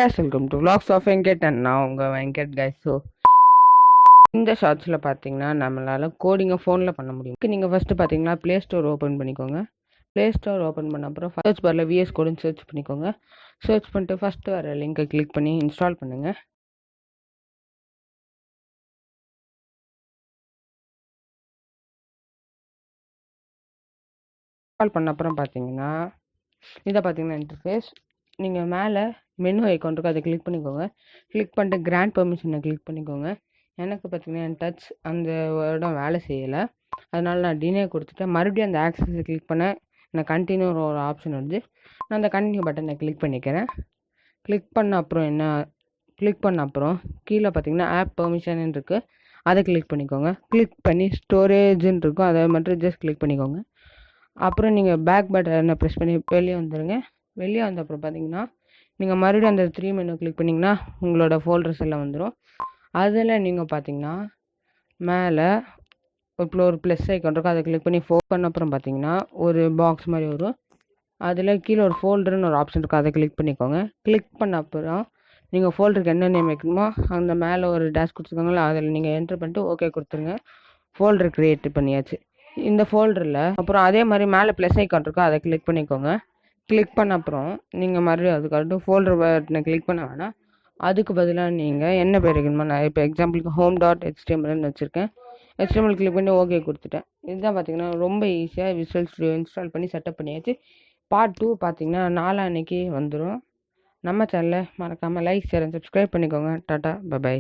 Yes, welcome to Vlogs of Venkat and நான் உங்கள் Venkat guys. So இந்த ஷார்ட்ஸில் பார்த்தீங்கன்னா நம்மளால் கோடிங்கை ஃபோனில் பண்ண முடியும். நீங்கள் ஃபஸ்ட்டு பார்த்தீங்கன்னா ப்ளே ஸ்டோர் ஓப்பன் பண்ணிக்கோங்க. ப்ளே ஸ்டோர் ஓப்பன் பண்ண அப்புறம் சர்ச் பாரில் VsCodeன்னு சர்ச் பண்ணிக்கோங்க. சர்ச் பண்ணிட்டு ஃபஸ்ட்டு வர லிங்கை கிளிக் பண்ணி இன்ஸ்டால் பண்ணுங்கள். இன்ஸ்டால் பண்ண அப்புறம் பார்த்தீங்கன்னா இதை பார்த்தீங்கன்னா இன்டர்ஃபேஸ் நீங்கள் மேலே மெனு ஐக்கான் இருக்கும், அதை கிளிக் பண்ணிக்கோங்க. கிளிக் பண்ணிட்டு கிராண்ட் பெர்மிஷனை கிளிக் பண்ணிக்கோங்க. எனக்கு பார்த்தீங்கன்னா என் டச் அந்த இடம் வேலை செய்யலை, அதனால் நான் டினே கொடுத்துட்டேன். மறுபடியும் அந்த ஆக்சஸை கிளிக் பண்ணேன். நான் கண்டினியூ ஒரு ஆப்ஷன் வந்து நான் அந்த கண்டினியூ பட்டனை கிளிக் பண்ணிக்கிறேன். கிளிக் பண்ண அப்புறம் கீழே பார்த்தீங்கன்னா ஆப் பெர்மிஷன் இருக்குது, அதை கிளிக் பண்ணிக்கோங்க. கிளிக் பண்ணி ஸ்டோரேஜுன்னு இருக்கும், அதை மட்டும் ஜஸ்ட் கிளிக் பண்ணிக்கோங்க. அப்புறம் நீங்கள் பேக் பட்டனை ப்ரெஸ் பண்ணி வெளியே வந்துடுங்க. வெளியே வந்த அப்புறம் பார்த்தீங்கன்னா நீங்கள் மறுபடியும் அந்த 3 மெனு கிளிக் பண்ணிங்கன்னா உங்களோட ஃபோல்டர்ஸ் எல்லாம் வந்துடும். அதில் நீங்கள் பார்த்தீங்கன்னா மேலே ஒரு ப்ளஸ் ஐக்கான் இருக்கும், அதை கிளிக் பண்ணி பண்ண அப்புறம் பார்த்தீங்கன்னா ஒரு பாக்ஸ் மாதிரி வரும். அதில் கீழே ஒரு ஃபோல்டர்னு ஒரு ஆப்ஷன் இருக்கும், அதை கிளிக் பண்ணிக்கோங்க. கிளிக் பண்ண அப்புறம் நீங்கள் ஃபோல்டருக்கு என்ன நேம் வைக்கணுமோ அந்த மேலே ஒரு டேஷ் கொடுத்துருக்காங்களோ அதில் நீங்கள் என்ட்ரு பண்ணிட்டு ஓகே கொடுத்துருங்க. ஃபோல்டர் க்ரியேட் பண்ணியாச்சு இந்த ஃபோல்டரில். அப்புறம் அதே மாதிரி மேலே ப்ளஸ் ஐக்கான் இருக்கும், அதை கிளிக் பண்ணிக்கோங்க. கிளிக் பண்ண அப்புறம் நீங்கள் மறுபடியும் அதுக்காக ஃபோல்டர் பட்டனை கிளிக் பண்ண வேணாம், அதுக்கு பதிலாக நீங்கள் என்ன பேர் வைக்கணுமோ, நான் இப்போ எக்ஸாம்பிளுக்கு home.htmlன்னு வச்சுருக்கேன். HTML கிளிக் பண்ணி ஓகே கொடுத்துட்டேன். இதுதான் பார்த்தீங்கன்னா ரொம்ப ஈஸியாக விசுவல் ஸ்டுடியோ இன்ஸ்டால் பண்ணி செட்டப் பண்ணியாச்சு. Part 2 பார்த்தீங்கன்னா நாளான்னைக்கு வந்துடும். நம்ம சேனலை மறக்காமல் லைக் ஷேர் அண்ட் சப்ஸ்கிரைப் பண்ணிக்கோங்க. Tata by.